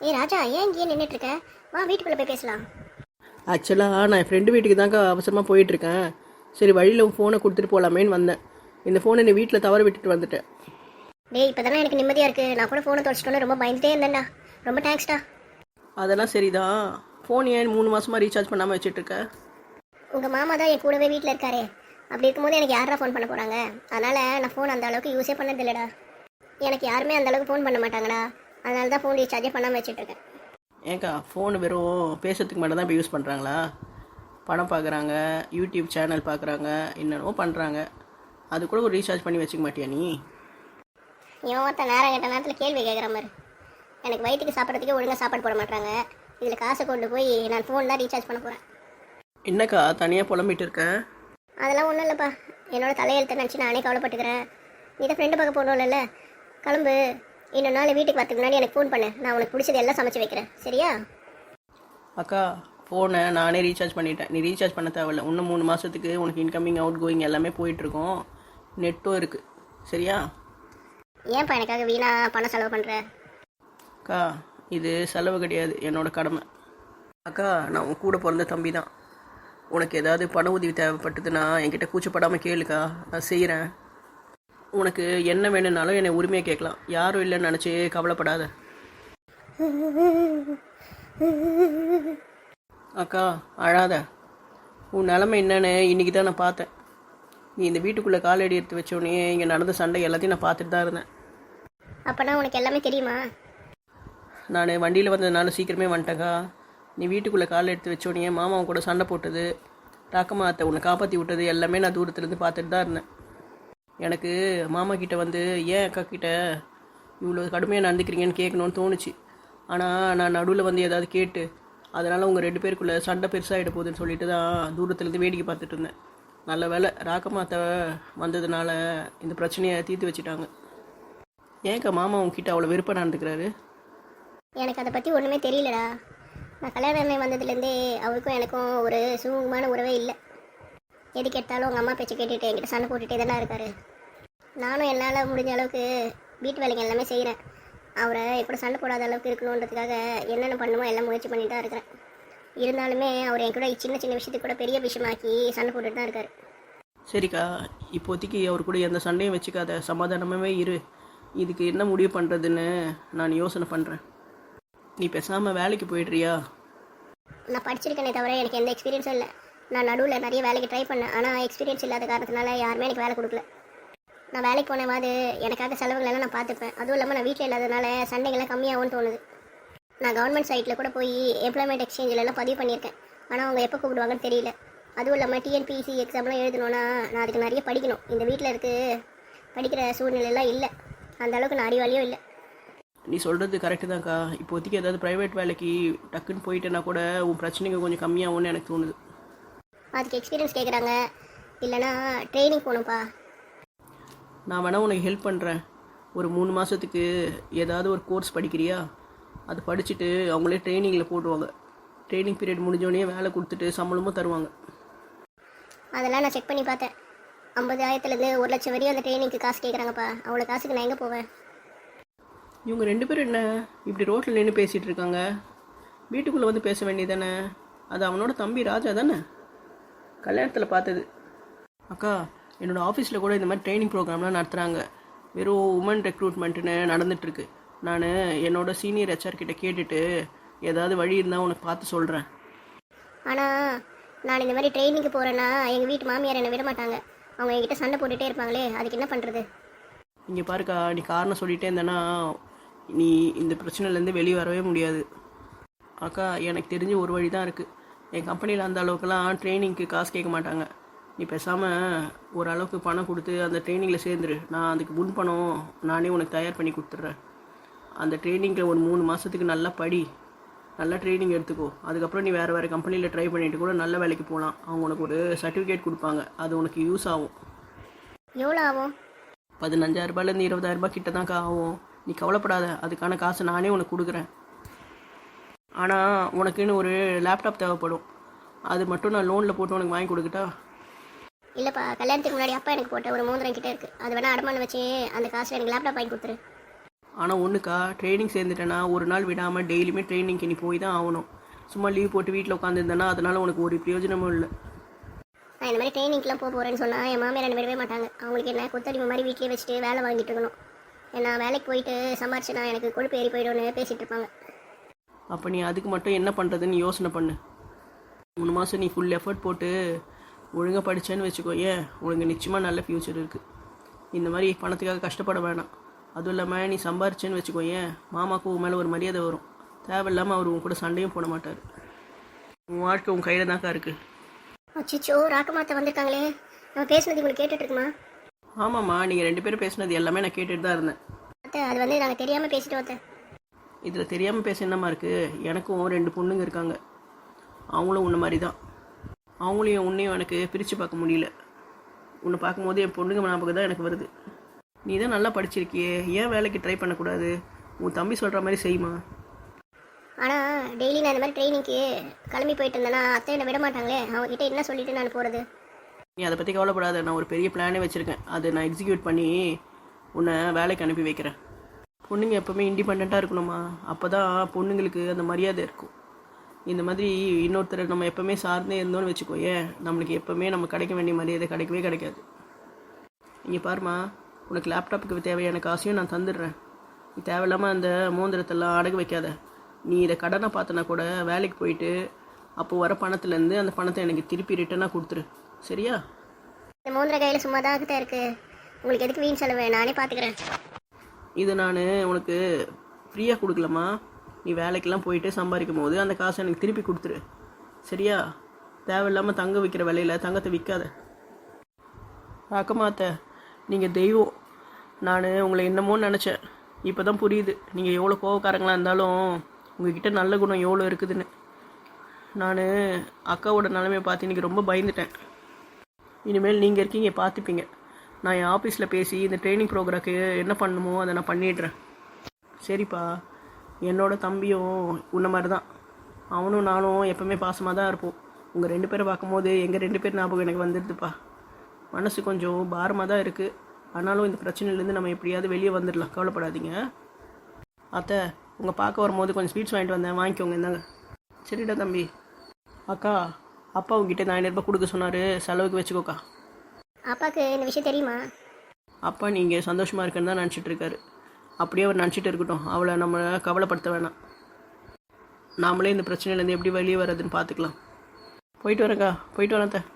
ஏய் ராஜா, ஏன் இங்கேயே நின்றுட்டு இருக்க? வா வீட்டுக்குள்ளே போய் பேசலாம். ஆக்சுவலாக நான் என் ஃப்ரெண்டு வீட்டுக்கு தாங்க அவசரமாக போயிட்டுருக்கேன். சரி வழியில் உன் ஃபோனை கொடுத்துட்டு போகலாமேன்னு வந்தேன். இந்த ஃபோனை நீ வீட்டில் தவற விட்டுட்டு வந்துட்டேன். டேய், இப்போ தானே எனக்கு நிம்மதியாக இருக்குது. நான் கூட ஃபோனை தொலைச்சிட்டோன்னு ரொம்ப பயந்துட்டே இருந்தேன்டா. ரொம்ப தேங்க்ஸ்டா. அதெல்லாம் சரிதான். ஃபோன் ஏன் 3 மாதமாக ரீசார்ஜ் பண்ணாமல் வச்சுட்ருக்க? உங்கள் மாமா தான் என் கூடவே வீட்டில் இருக்காரே. அப்படி இருக்கும்போது எனக்கு யாரா ஃபோன் பண்ண போகிறாங்க? அதனால் நான் ஃபோன் அந்த அளவுக்கு யூஸே பண்ணது இல்லைடா. எனக்கு யாருமே அந்த அளவுக்கு ஃபோன் பண்ண மாட்டாங்கடா. அதனால தான் ஃபோன் ரீசார்ஜே பண்ணாமல் வச்சுட்ருக்கேன். ஏங்கா ஃபோன் வெறும் பேசுறதுக்கு மட்டும் தான் இப்போ யூஸ் பண்ணுறாங்களா? படம் பார்க்குறாங்க, யூடியூப் சேனல் பார்க்குறாங்க, என்னென்னவோ பண்ணுறாங்க. அது கூட ஒரு ரீசார்ஜ் பண்ணி வச்சுக்க மாட்டியா நீ? இவன் ஒருத்த நேரம் கேட்ட நேரத்தில் கேள்வி கேட்குற மாதிரி. எனக்கு வயிற்றுக்கு சாப்பிட்றதுக்கே ஒழுங்காக சாப்பாடு போட மாட்டாங்க. இதில் காசை கொண்டு போய் நான் ஃபோன் தான் ரீசார்ஜ் பண்ண போகிறேன். என்னக்கா தனியாக புலம்பிட்டு இருக்க? அதெல்லாம் ஒன்றும் இல்லைப்பா. என்னோட தலையெழுத்தை நினச்சி நானே கவலைப்பட்டுக்கிறேன். நீ தான் ஃப்ரெண்டு பார்க்க போகணும்ல, கிளம்பு. இன்னொரு நாள் வீட்டுக்கு வரதுக்கு முன்னாடி எனக்கு ஃபோன் பண்ணு. நான் உனக்கு பிடிச்சது எல்லாம் சமைச்சு வைக்கிறேன், சரியா? அக்கா ஃபோனை நானே ரீசார்ஜ் பண்ணிட்டேன். நீ ரீசார்ஜ் பண்ண தேவையில்ல. இன்னும் 3 மாதத்துக்கு உனக்கு இன்கமிங் அவுட் கோயிங் எல்லாமே போயிட்டுருக்கோம். நெட்டும் இருக்குது, சரியா? ஏன்ப்பா எனக்காக வீணா பணம் செலவு பண்ணுற? அக்கா இது செலவு கிடையாது, என்னோட கடமை. அக்கா நான் உன் கூட பிறந்த தம்பி தான். உனக்கு ஏதாவது பண உதவி தேவைப்பட்டதுன்னா என்கிட்ட கூச்சப்படாமல் கேளுக்கா, நான் செய்கிறேன். உனக்கு என்ன வேணும்னாலும் என்னை உரிமையை கேட்கலாம். யாரும் இல்லைன்னு நினச்சி கவலைப்படாத. அக்கா அழாத. உன் நிலமை என்னன்னு இன்றைக்கி தான் நான் பார்த்தேன். நீ இந்த வீட்டுக்குள்ளே காலடி எடுத்து வச்சோடனே இங்கே நடந்த சண்டை எல்லாத்தையும் நான் பார்த்துட்டு தான் இருந்தேன். அப்போனா உனக்கு எல்லாமே தெரியுமா? நான் வண்டியில் வந்ததுனால சீக்கிரமே வந்துட்டேக்கா. நீ வீட்டுக்குள்ளே காலை எடுத்து வச்சோடனே மாமாவும் கூட சண்டை போட்டது, ராக்கம்மா உன்னை காப்பாற்றி விட்டது எல்லாமே நான் தூரத்துலேருந்து பார்த்துட்டு தான் இருந்தேன். எனக்கு மாமா கிட்டே வந்து ஏன் அக்கா கிட்ட இவ்வளோ கடுமையாக நடந்துக்கிறீங்கன்னு கேட்கணுன்னு தோணுச்சு. ஆனால் நான் நடுவில் வந்து ஏதாவது கேட்டு அதனால் உங்கள் 2 பேருக்குள்ளே சண்டை பெருசாகிட போகுதுன்னு சொல்லிட்டு தான் தூரத்துலேருந்து வேடிக்கை பார்த்துட்டு இருந்தேன். நல்ல வேலை ராக்கமாத்த வந்ததுனால இந்த பிரச்சனையை தீர்த்து வச்சுட்டாங்க. ஏன்க்கா மாமா உங்ககிட்ட அவ்வளோ வெறுப்பாக நடந்துக்கிறாரு? எனக்கு அதை பற்றி ஒன்றுமே தெரியலடா. நான் கல்யாணம் வந்ததுலேருந்தே அவருக்கும் எனக்கும் ஒரு சுமூகமான உறவே இல்லை. எது கேட்டாலும் உங்கள் அம்மா பேச்சு கேட்டுட்டு என்கிட்ட சண்டை போட்டுகிட்டே தானே இருக்காரு. நானும் என்னால் முடிஞ்ச அளவுக்கு வீட்டு வேலைங்க எல்லாமே செய்கிறேன். அவரை கூட சண்டை போடாத அளவுக்கு இருக்கணுன்றதுக்காக என்னென்ன பண்ணுமோ எல்லாம் முயற்சி பண்ணிட்டு தான் இருக்கிறேன். இருந்தாலுமே அவர் என் கூட சின்ன சின்ன விஷயத்துக்கு கூட பெரிய விஷயமாக்கி சண்டை போட்டுட்டு தான் இருக்காரு. சரிக்கா, இப்போதைக்கு அவர் கூட எந்த சண்டையும் வச்சுக்காத, சமாதானமாகவே இரு. இதுக்கு என்ன முடிவு பண்ணுறதுன்னு நான் யோசனை பண்ணுறேன். நீ பேசாமல் வேலைக்கு போய்ட்றியா? நான் படிச்சிருக்கேனே தவிர எனக்கு எந்த எக்ஸ்பீரியன்ஸும் இல்லை. நான் நடுவில் நிறைய வேலைக்கு ட்ரை பண்ணேன். ஆனால் எக்ஸ்பீரியன்ஸ் இல்லாத காரணத்தினால யாருமே எனக்கு வேலை கொடுக்கல. நான் வேலைக்கு போனவாது எனக்காக செலவுகளெல்லாம் நான் பார்த்துப்பேன். அதுவும் இல்லாமல் நான் வீட்டில் இல்லாதனால சண்டைகள்லாம் கம்மியாகும்னு தோணுது. நான் கவர்மெண்ட் சைட்டில் கூட போய் எம்ப்ளாய்மெண்ட் எக்ஸ்சேஞ்சிலலாம் பதிவு பண்ணியிருக்கேன். ஆனால் அவங்க எப்போ கூப்பிடுவாங்கன்னு தெரியல. அதுவும் இல்லாமல் டிஎன்பிசி எக்ஸாம்லாம் எழுதணுன்னா நான் அதுக்கு நிறைய படிக்கணும். இந்த வீட்டில் படிக்கிற சூழ்நிலையெல்லாம் இல்லை. அந்த அளவுக்கு நான் அறிவாளியும் இல்லை. நீ சொல்கிறது கரெக்டு தான்க்கா. இப்போதைக்கு ஏதாவது ப்ரைவேட் வேலைக்கு டக்குன்னு போயிட்டேன்னா கூட உன் பிரச்சனைங்க கொஞ்சம் கம்மியாகும்னு எனக்கு தோணுது. அதுக்கு எக்ஸ்பீரியன்ஸ் கேட்குறாங்க, இல்லைனா ட்ரைனிங் போகணும்ப்பா. நான் வேணால் உனக்கு ஹெல்ப் பண்ணுறேன். ஒரு 3 மாதத்துக்கு ஏதாவது ஒரு கோர்ஸ் படிக்கிறியா? அது படிச்சுட்டு அவங்களே ட்ரைனிங்கில் போடுவாங்க. ட்ரைனிங் பீரியட் முடிஞ்சோடனே வேலை கொடுத்துட்டு சம்பளமும் தருவாங்க. அதெல்லாம் நான் செக் பண்ணி பார்த்தேன். 50,000லேருந்து 1,00,000 வரையும் அந்த ட்ரைனிங்க்கு காசு கேட்குறாங்கப்பா. அவ்வளோ காசுக்கு நான் எங்கே போவேன்? இவங்க 2 பேரும் என்ன இப்படி ரோட்டில் நின்று பேசிகிட்டு இருக்காங்க? வீட்டுக்குள்ளே வந்து பேச வேண்டியதானே? அது அவனோட தம்பி ராஜா தானே, கல்யாணத்தில் பார்த்தது. அக்கா என்னோடய ஆஃபீஸில் கூட இந்த மாதிரி ட்ரைனிங் ப்ரோக்ராம்லாம் நடத்துகிறாங்க. வெறும் உமன் ரெக்ரூட்மெண்ட்டுன்னு நடந்துகிட்ருக்கு. நான் என்னோடய சீனியர் ஹெச்ஆர் கிட்ட கேட்டுட்டு ஏதாவது வழி இருந்தால் உனக்கு பார்த்து சொல்கிறேன். ஆனால் நான் இந்த மாதிரி ட்ரைனிங்க்கு போகிறேன்னா எங்கள் வீட்டு மாமியார் என்னை விட மாட்டாங்க. அவங்க என்கிட்ட சண்டை போட்டுகிட்டே இருப்பாங்களே, அதுக்கு என்ன பண்ணுறது? இங்கே பாருக்கா, நீ காரணம் சொல்லிகிட்டே இருந்தேன்னா நீ இந்த பிரச்சனையிலேருந்து வெளியே வரவே முடியாது. அக்கா எனக்கு தெரிஞ்ச ஒரு வழி தான் இருக்குது. என் கம்பெனியில் அந்த அளவுக்குலாம் ட்ரைனிங்க்கு காசு கேட்க மாட்டாங்க. நீ பேசாமல் ஓரளவுக்கு பணம் கொடுத்து அந்த ட்ரைனிங்கில் சேர்ந்துரு. நான் அதுக்கு முன் பணம் நானே உனக்கு தயார் பண்ணி கொடுத்துட்றேன். அந்த ட்ரைனிங்கில் ஒரு 3 மாதத்துக்கு நல்லா படி, நல்லா ட்ரைனிங் எடுத்துக்கோ. அதுக்கப்புறம் நீ வேறு கம்பெனியில் ட்ரை பண்ணிவிட்டு கூட நல்ல வேலைக்கு போகலாம். அவங்க உனக்கு ஒரு சர்டிஃபிகேட் கொடுப்பாங்க, அது உனக்கு யூஸ் ஆகும். எவ்வளோ ஆகும்? 15,000 20,000 கிட்ட தான்க்கா ஆகும். நீ கவலைப்படாத, அதுக்கான காசை நானே உனக்கு கொடுக்குறேன். ஆனால் உனக்குன்னு ஒரு லேப்டாப் தேவைப்படும். அது மட்டும் நான் லோனில் போட்டு உனக்கு வாங்கி கொடுக்கட்டா? இல்லைப்பா, கல்யாணத்துக்கு முன்னாடி அப்பா எனக்கு போட்ட ஒரு மோதிரம் கிட்டே இருக்குது. அது வேணால் அடமானம் வச்சு அந்த காசு எனக்கு லேப்டாப் வாங்கி கொடுத்துரு. ஆனால் ஒன்றுக்கா ட்ரைனிங் சேர்ந்துட்டேன்னா ஒரு நாள் விடாமல் டெய்லியுமே ட்ரைனிங்க்கு நீ போய் தான் ஆகணும். சும்மா லீவ் போட்டு வீட்டில் உட்காந்துருந்தேன்னா அதனால் உனக்கு ஒரு பிரயோஜனமும் இல்லை. நான் இந்த மாதிரி ட்ரைனிங்க்கெலாம் போகிறேன்னு சொன்னால் என் மாமியார் ரெண்டு விடவே மாட்டாங்க. அவங்களுக்கு என்ன கொத்தடிமை மாதிரி வீட்டிலே வச்சுட்டு வேலை வாங்கிட்டு இருக்கணும். நான் வேலைக்கு போயிட்டு சம்பாரிச்சுனா எனக்கு கொழுப்பு ஏறி போய்டும்னு பேசிகிட்டு இருப்பாங்க. அப்போ நீ அதுக்கு மட்டும் என்ன பண்ணுறதுன்னு யோசனை பண்ணு. 3 மாதம் நீ ஃபுல் எஃபர்ட் போட்டு ஒழுங்காக படித்தேன்னு வச்சுக்கோ, ஏன் உனக்கு நிச்சயமாக நல்ல ஃப்யூச்சர் இருக்குது. இந்த மாதிரி பணத்துக்காக கஷ்டப்பட வேணாம். அதுவும் இல்லாமல் நீ சம்பாரிச்சேன்னு வச்சுக்கோ, ஏன் மாமாவுக்கு உன் மேலே ஒரு மரியாதை வரும். தேவையில்லாமல் அவர் உன் கூட சண்டையும் போட மாட்டார். உன் வாழ்க்கை உன் கையில் தான்க்கா இருக்குது. அச்சிச்சோ, ராக்கமாத்த வந்திருக்காங்களே. நான் பேசுனது உங்களுக்கு கேட்டுட்டு இருக்குமா? ஆமாம்மா, நீங்கள் 2 பேரும் பேசுனது எல்லாமே நான் கேட்டுட்டு தான் இருந்தேன். அத்தை, அது வந்து நாங்கள் தெரியாமல் பேசிட்டு வந்தேன். இதில் தெரியாமல் பேச என்னம்மா இருக்குது? எனக்கும் 2 பொண்ணுங்க இருக்காங்க. அவங்களும் உன்ன மாதிரி தான். அவங்களையும் உன்னையும் எனக்கு பிரித்து பார்க்க முடியல. உன்னை பார்க்கும்போது என் பொண்ணுங்க ஞாபகம் தான் எனக்கு வருது. நீ தான் நல்லா படிச்சிருக்கியே, ஏன் வேலைக்கு ட்ரை பண்ணக்கூடாது? உன் தம்பி சொல்கிற மாதிரி செய்யுமா. ஆனால் டெய்லி நான் இந்த மாதிரி ட்ரைனிங்க்கு கிளம்பி போயிட்டு இருந்தேன்னா அத்தை என்னை விட மாட்டாங்களே. அவங்ககிட்ட என்ன சொல்லிட்டு நான் போகிறது? நீ அதை பற்றி கவலைப்படாத. நான் ஒரு பெரிய பிளானே வச்சுருக்கேன். அதை நான் எக்ஸிக்யூட் பண்ணி உன்னை வேலைக்கு அனுப்பி வைக்கிறேன். பொண்ணுங்க எப்போவுமே இண்டிபெண்ட்டாக இருக்கணுமா. அப்போ தான் பொண்ணுங்களுக்கு அந்த மரியாதை இருக்கும். இந்த மாதிரி இன்னொருத்தரை நம்ம எப்போவுமே சார்ந்தே இருந்தோன்னு வச்சுக்கோ, ஏன் நம்மளுக்கு எப்போவுமே நம்ம கிடைக்க வேண்டிய மரியாதை கிடைக்கவே கிடைக்காது. இங்கே பாருமா, உனக்கு லேப்டாப்புக்கு தேவையான காசையும் நான் தந்துடுறேன். நீ தேவையில்லாமல் அந்த மோந்திரத்தெல்லாம் அடகு வைக்காத. நீ இதை கடனை பார்த்தனா கூட வேலைக்கு போயிட்டு அப்போது வர பணத்துலேருந்து அந்த பணத்தை எனக்கு திருப்பி ரிட்டனாக கொடுத்துரு, சரியா? இந்த மோந்திர கையில் சும்மா தான் இருக்குது. உங்களுக்கு எதுக்கு வீண் செலவு? நானே பார்த்துக்கிறேன். இது நான் உனக்கு ஃப்ரீயாக கொடுக்கலம்மா. நீ வேலைக்கெல்லாம் போயிட்டு சம்பாதிக்கும் போது அந்த காசை எனக்கு திருப்பி கொடுத்துரு, சரியா? தேவையில்லாமல் தங்க விற்கிற விலையில் தங்கத்தை விற்காத. அக்கமாத்த, நீங்கள் தெய்வம். நான் உங்களை என்னமோன்னு நினச்சேன். இப்போ தான் புரியுது நீங்கள் எவ்வளோ கோவக்காரங்களாக இருந்தாலும் உங்ககிட்ட நல்ல குணம் எவ்வளோ இருக்குதுன்னு. நான் அக்காவோட நிலைமையை பார்த்து இன்றைக்கி ரொம்ப பயந்துட்டேன். இனிமேல் நீங்கள் இருக்கீங்க, பார்த்துப்பீங்க. நான் என் ஆஃபீஸில் பேசி இந்த ட்ரைனிங் ப்ரோக்ராமுக்கு என்ன பண்ணணுமோ அதை நான் பண்ணிடுறேன், சரிப்பா? என்னோட தம்பியும் உன்ன மாதிரி தான். அவனும் நானும் எப்போவுமே பாசமாக தான் இருப்போம். உங்கள் 2 பேரை பார்க்கும்போது எங்கள் 2 பேர் ஞாபகம் எனக்கு வந்துடுதுப்பா. மனசு கொஞ்சம் பாரமாக தான் இருக்குது. ஆனாலும் இந்த பிரச்சனையிலேருந்து நம்ம எப்படியாவது வெளியே வந்துடலாம், கவலைப்படாதீங்க. அத்தை, உங்கள் பார்க்க வரும்போது கொஞ்சம் ஸ்வீட்ஸ் வாங்கிட்டு வந்தேன், வாங்கிக்கோங்க. இந்தாங்க. சரிடா தம்பி. அக்கா, அப்பா உங்ககிட்ட 900 ரூபாய் கொடுக்க சொன்னார், செலவுக்கு வச்சுக்கோக்கா. அப்பாவுக்கு இந்த விஷயம் தெரியுமா? அப்பா நீங்கள் சந்தோஷமாக இருக்குன்னு தான் நினச்சிட்டு இருக்காரு. அப்படியே அவர் நினச்சிட்டு இருக்கட்டும். அவளை நம்ம கவலைப்படுத்த வேணாம். நாமளே இந்த பிரச்சனையிலேருந்து எப்படி வெளியே வர்றதுன்னு பார்த்துக்கலாம். போயிட்டு வரேங்க்கா, போயிட்டு வரேன்.